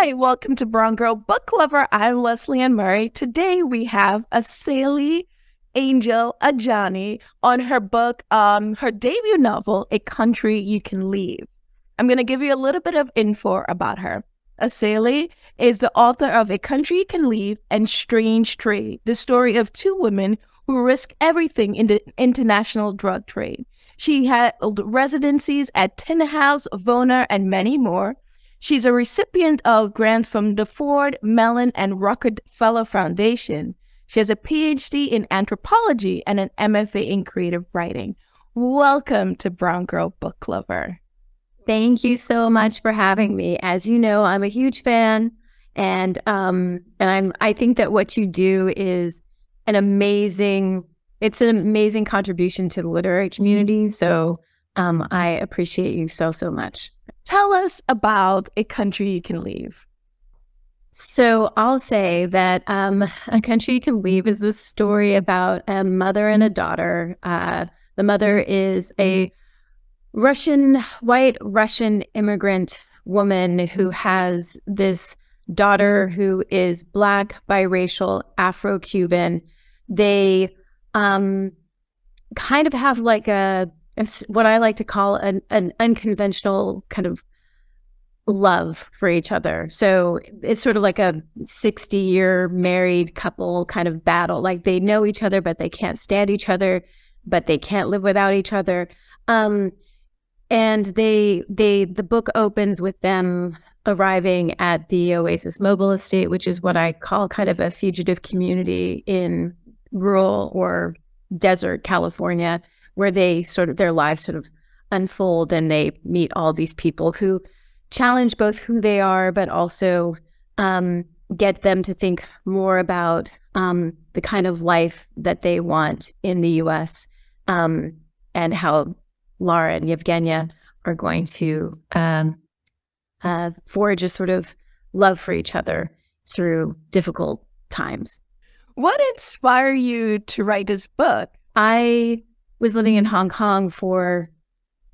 Hi, welcome to Brown Girl Book Lover. I'm Leslie Ann Murray. Today we have Asale Angel-Ajani on her book, her debut novel, A Country You Can Leave. I'm going to give you a little bit of info about her. Asale is the author of A Country You Can Leave and Strange Trade, the story of two women who risk everything in the international drug trade. She had residencies at Tin House, Vona, and many more. She's a recipient of grants from the Ford, Mellon, and Rockefeller Foundation. She has a PhD in anthropology and an MFA in creative writing. Welcome to Brown Girl Book Lover. Thank you so much for having me. As you know, I'm a huge fan, and I think that what you do is an amazing contribution to the literary community. So I appreciate you so much. Tell us about A Country You Can Leave. So I'll say that A Country You Can Leave is a story about a mother and a daughter. The mother is a white Russian immigrant woman who has this daughter who is Black, biracial, Afro-Cuban. They kind of have like what I like to call an unconventional kind of love for each other. So it's sort of like a 60-year married couple kind of battle. Like they know each other, but they can't stand each other, but they can't live without each other. And the book opens with them arriving at the Oasis mobile estate, which is what I call kind of a fugitive community in rural or desert California, where their lives sort of unfold, and they meet all these people who challenge both who they are, but also get them to think more about the kind of life that they want in the U.S. And how Lara and Yevgenia are going to forge a sort of love for each other through difficult times. What inspired you to write this book? I was living in Hong Kong for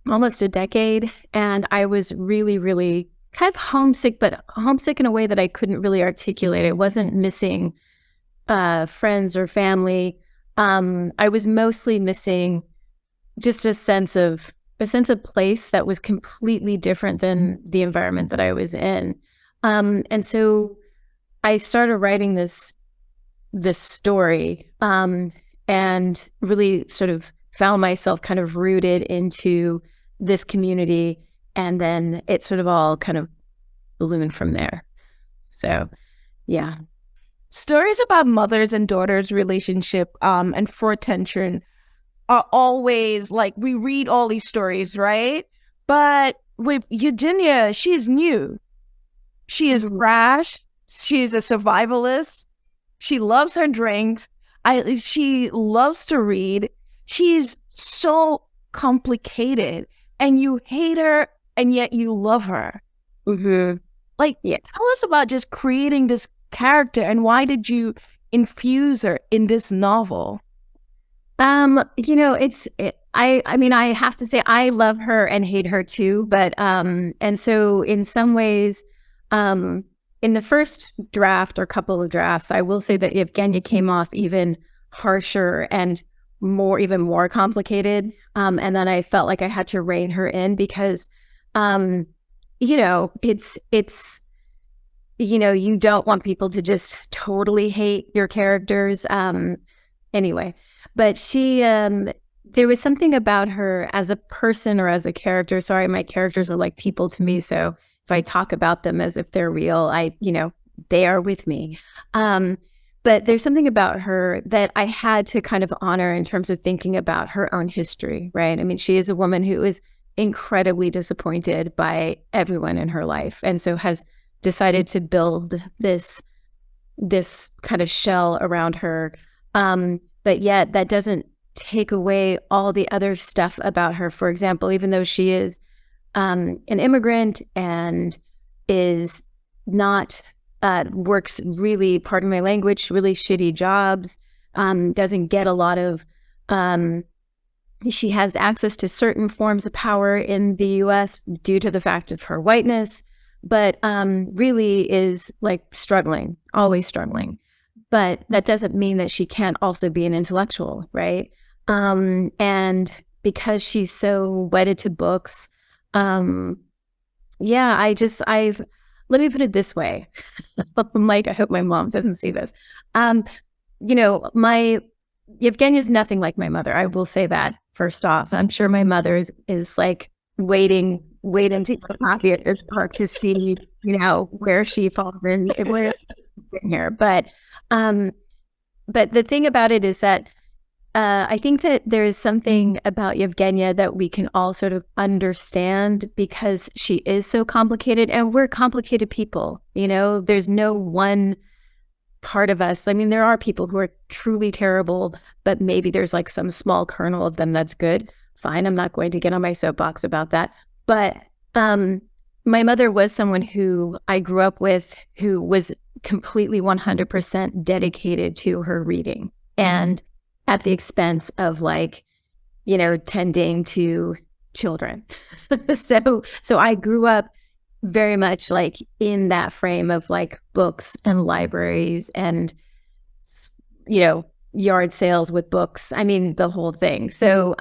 almost a decade, and I was really, really kind of homesick, but homesick in a way that I couldn't really articulate. I wasn't missing friends or family. I was mostly missing just a sense of place that was completely different than the environment that I was in. And so I started writing this story, and really sort of found myself kind of rooted into this community, and then it sort of all kind of ballooned from there. So, yeah. Stories about mothers and daughters' relationship and for tension are always like, we read all these stories, right? But with Yevgenia, she's new. She is rash. She is a survivalist. She loves her drinks. She loves to read. She's so complicated, and you hate her, and yet you love her. Mm-hmm. Tell us about just creating this character, and why did you infuse her in this novel? I have to say I love her and hate her too, but and so in some ways, in the first draft or couple of drafts, I will say that Yevgenia came off even harsher and even more complicated. And then I felt like I had to rein her in because, it's you don't want people to just totally hate your characters. Anyway, but she, there was something about her as a person or as a character. Sorry, my characters are like people to me. So if I talk about them as if they're real, they are with me. But there's something about her that I had to kind of honor in terms of thinking about her own history, right? I mean, she is a woman who is incredibly disappointed by everyone in her life, and so has decided to build this kind of shell around her. But yet that doesn't take away all the other stuff about her. For example, even though she is an immigrant and is not works really, pardon my language, really shitty jobs, doesn't get a lot of, she has access to certain forms of power in the US due to the fact of her whiteness, but really is like struggling, always struggling. But that doesn't mean that she can't also be an intellectual, right? And because she's so wedded to books, yeah, I've, let me put it this way. Like, I hope my mom doesn't see this. My Yevgenia is nothing like my mother. I will say that first off. I'm sure my mother is like waiting to get happy at this park to see, where she falls in, where in here. But the thing about it is that I think that there is something about Yevgenia that we can all sort of understand because she is so complicated, and we're complicated people. There's no one part of us. I mean, there are people who are truly terrible, but maybe there's like some small kernel of them that's good. Fine, I'm not going to get on my soapbox about that. But my mother was someone who I grew up with who was completely 100% dedicated to her reading, and at the expense of tending to children. So I grew up very much like in that frame of like books and libraries and, yard sales with books. I mean, the whole thing. So,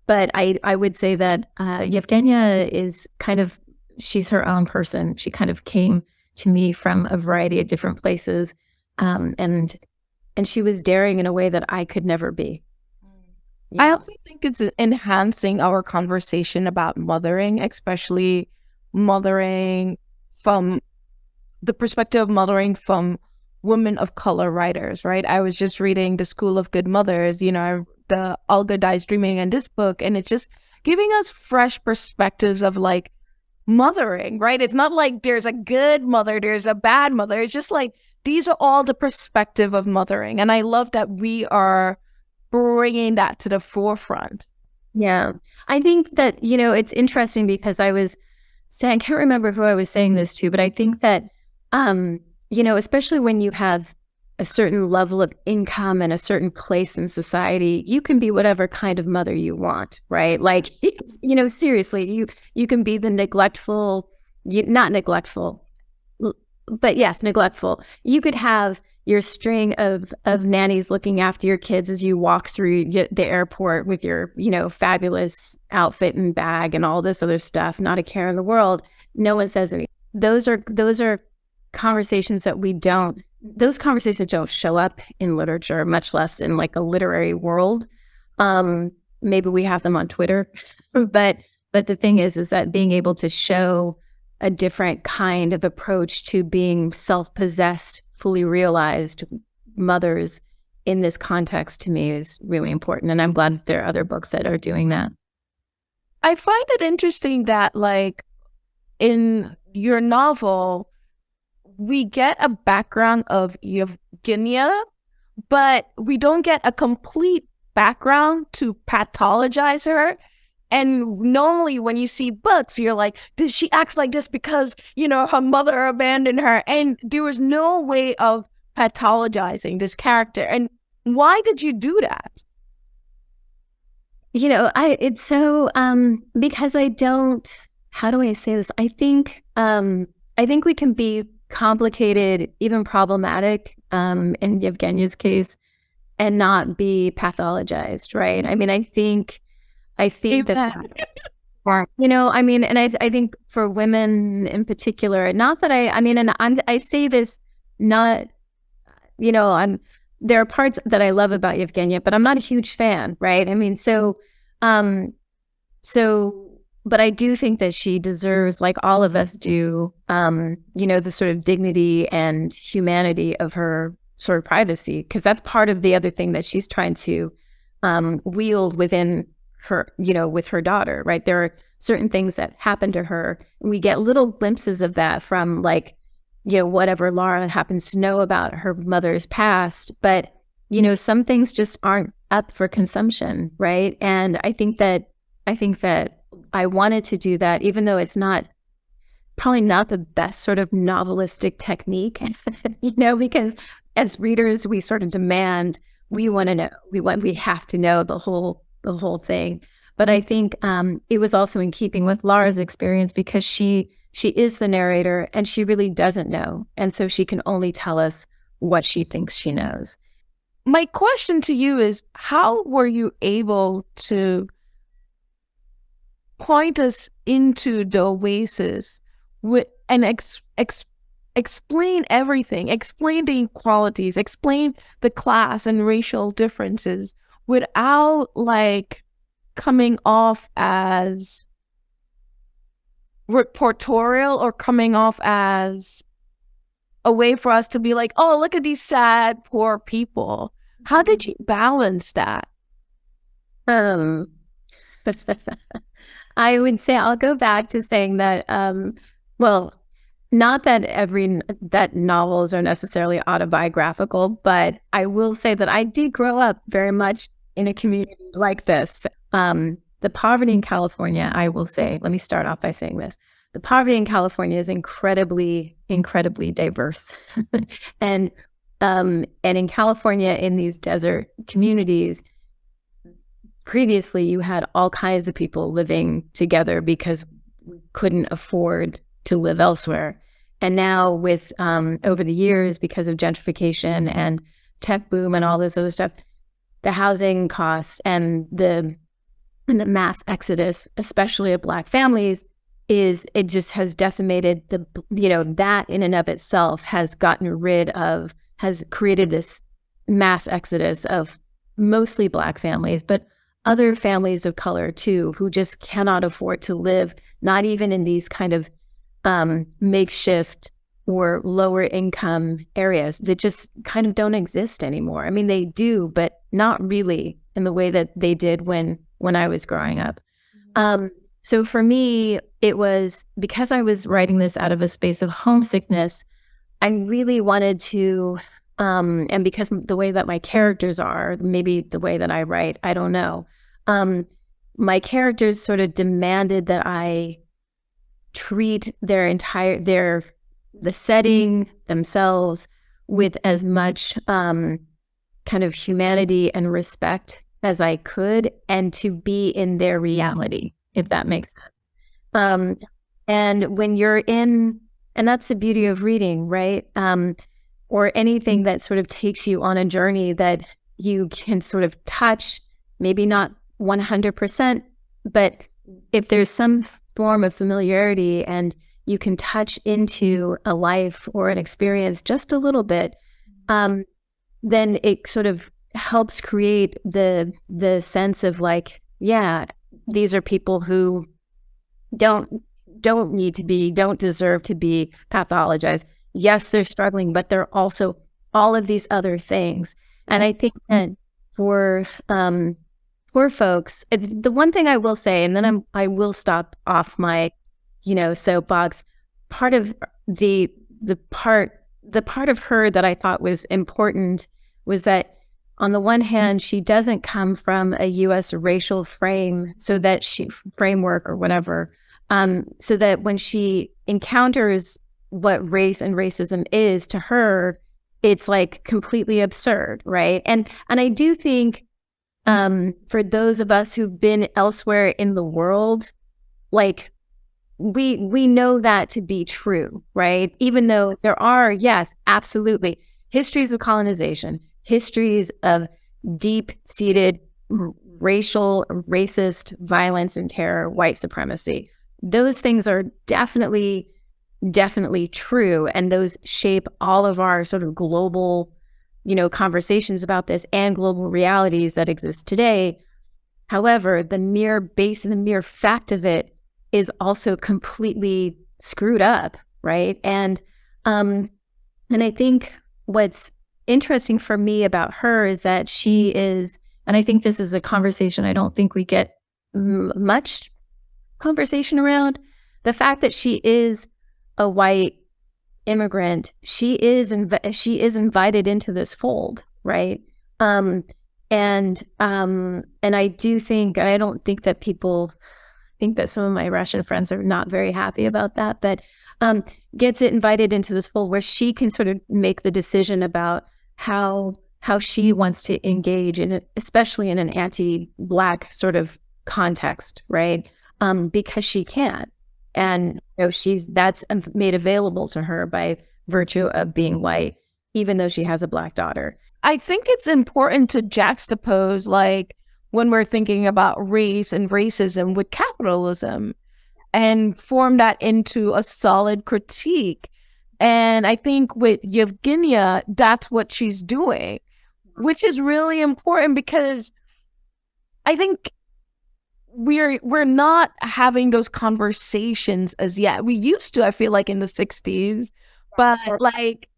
but I would say that Yevgenia is she's her own person. She kind of came to me from a variety of different places. And she was daring in a way that I could never be. Yeah. I also think it's enhancing our conversation about mothering, especially mothering from the perspective of mothering from women of color writers, right? I was just reading The School of Good Mothers, the Olga Dies Dreaming, and this book, and it's just giving us fresh perspectives of like mothering, right? It's not like there's a good mother, there's a bad mother. It's just like these are all the perspective of mothering. And I love that we are bringing that to the forefront. Yeah. I think that, it's interesting because I was saying, I can't remember who I was saying this to, but I think that, especially when you have a certain level of income and a certain place in society, you can be whatever kind of mother you want, right? Like, seriously, you can be the neglectful, not neglectful, but yes, neglectful. You could have your string of nannies looking after your kids as you walk through the airport with your, fabulous outfit and bag and all this other stuff, not a care in the world. No one says anything. Those are conversations that those conversations don't show up in literature, much less in like a literary world. Maybe we have them on Twitter, but the thing is that being able to show a different kind of approach to being self-possessed, fully realized mothers in this context to me is really important. And I'm glad that there are other books that are doing that. I find it interesting that like in your novel, we get a background of Yevgenia, but we don't get a complete background to pathologize her. And normally when you see books, you're like, she acts like this because, her mother abandoned her. And there was no way of pathologizing this character. And why did you do that? It's so, because I don't, how do I say this? I think we can be complicated, even problematic, in Yevgenia's case, and not be pathologized, right? I mean, I think that, I think for women in particular, not that I say this, not, there are parts that I love about Yevgenia, but I'm not a huge fan, right? I mean, but I do think that she deserves, like all of us do, the sort of dignity and humanity of her sort of privacy, because that's part of the other thing that she's trying to wield within her, with her daughter, right? There are certain things that happen to her. We get little glimpses of that from whatever Lara happens to know about her mother's past. But, some things just aren't up for consumption, right? And I think that I wanted to do that, even though it's probably not the best sort of novelistic technique, because as readers, we sort of demand, we want to know, we have to know the whole thing. But I think it was also in keeping with Lara's experience because she she is the narrator and she really doesn't know. And so she can only tell us what she thinks she knows. My question to you is, how were you able to point us into the Oasis and explain everything, explain the inequalities, explain the class and racial differences without like coming off as reportorial or coming off as a way for us to be like, oh, look at these sad, poor people. How did you balance that? I would say I'll go back to saying that, well, not that that novels are necessarily autobiographical, but I will say that I did grow up very much in a community like this. The poverty in California, I will say, let me start off by saying this. The poverty in California is incredibly, incredibly diverse. And in California, in these desert communities, previously you had all kinds of people living together because we couldn't afford to live elsewhere. And now with over the years, because of gentrification and tech boom and all this other stuff, the housing costs and the mass exodus, especially of Black families, it just has decimated that in and of itself has created this mass exodus of mostly Black families, but other families of color too, who just cannot afford to live, not even in these kind of makeshift or lower income areas that just kind of don't exist anymore. I mean, they do, but not really in the way that they did when I was growing up. So for me, it was because I was writing this out of a space of homesickness, I really wanted to, and because the way that my characters are, maybe the way that I write, I don't know. My characters sort of demanded that I treat the setting themselves with as much kind of humanity and respect as I could, and to be in their reality, if that makes sense. And when you're in, and that's the beauty of reading, right? Or anything that sort of takes you on a journey that you can sort of touch, maybe not 100%, but if there's some form of familiarity and you can touch into a life or an experience just a little bit, then it sort of helps create the sense of like, yeah, these are people who don't deserve to be pathologized. Yes, they're struggling, but they're also all of these other things. And I think that for folks, the one thing I will say, and then I will stop off my, soapbox. Part of the part of her that I thought was important was that on the one hand, she doesn't come from a U.S. racial framework or whatever, so that when she encounters what race and racism is to her, it's like completely absurd, right? And I do think for those of us who've been elsewhere in the world, like we know that to be true, right? Even though there are, yes, absolutely, histories of colonization, histories of deep-seated racial, racist violence and terror, white supremacy. Those things are definitely true, and those shape all of our sort of global, conversations about this and global realities that exist today. However, the mere fact of it is also completely screwed up, right? And I think what's interesting for me about her is that she is, and I think this is a conversation I don't think we get much conversation around, the fact that she is a white immigrant. She is invited into this fold, right? And I do think, and I don't think that people think that some of my Russian friends are not very happy about that, but gets it invited into this fold where she can sort of make the decision about how she wants to engage in it, especially in an anti-Black sort of context, right? Because she can. And that's made available to her by virtue of being white, even though she has a Black daughter. I think it's important to juxtapose, like, when we're thinking about race and racism with capitalism and form that into a solid critique. And I think with Yevgenia, that's what she's doing, which is really important because I think we're not having those conversations as yet. We used to, I feel like, in the 60s, but like,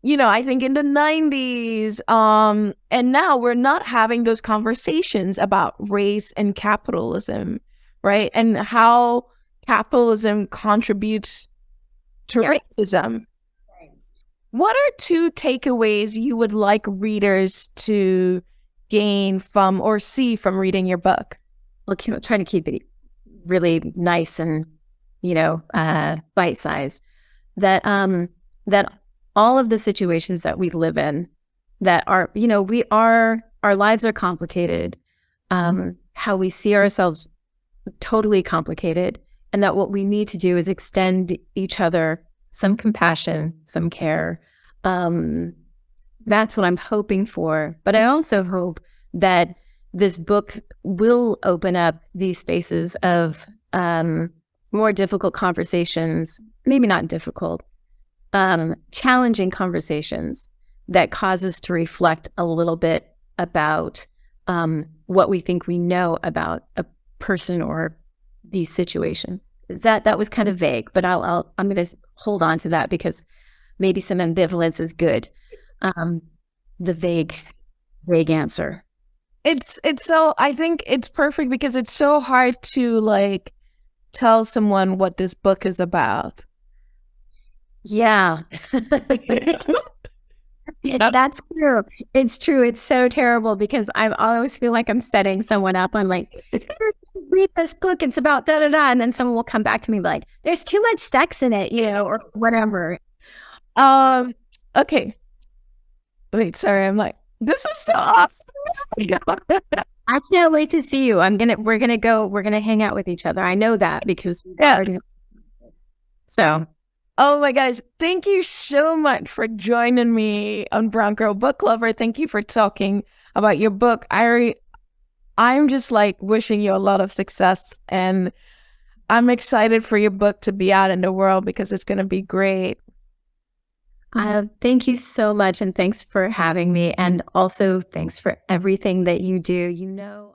I think in the 90s, and now we're not having those conversations about race and capitalism, right? And how capitalism contributes to racism. What are two takeaways you would like readers to gain from or see from reading your book? We'll try to keep it really nice and, bite-sized. That all of the situations that we live in that are, our lives are complicated. How we see ourselves totally complicated. And that what we need to do is extend each other some compassion, some care. That's what I'm hoping for. But I also hope that this book will open up these spaces of more difficult conversations, maybe not difficult, challenging conversations that cause us to reflect a little bit about what we think we know about a person or these situations. That was kind of vague, but I'm going to hold on to that because maybe some ambivalence is good. The vague answer. It's so, I think it's perfect because it's so hard to like tell someone what this book is about. Yeah. That's true. It's true. It's so terrible because I always feel like I'm setting someone up. I'm like, read this book. It's about da da da, and then someone will come back to me like, "There's too much sex in it," or whatever. Okay. Wait, sorry. I'm like, this was so awesome. I can't wait to see you. We're gonna hang out with each other. I know that because so. Oh my gosh, thank you so much for joining me on Brown Girl Book Lover. Thank you for talking about your book. I'm just like wishing you a lot of success, and I'm excited for your book to be out in the world because it's going to be great. Thank you so much, and thanks for having me, and also thanks for everything that you do.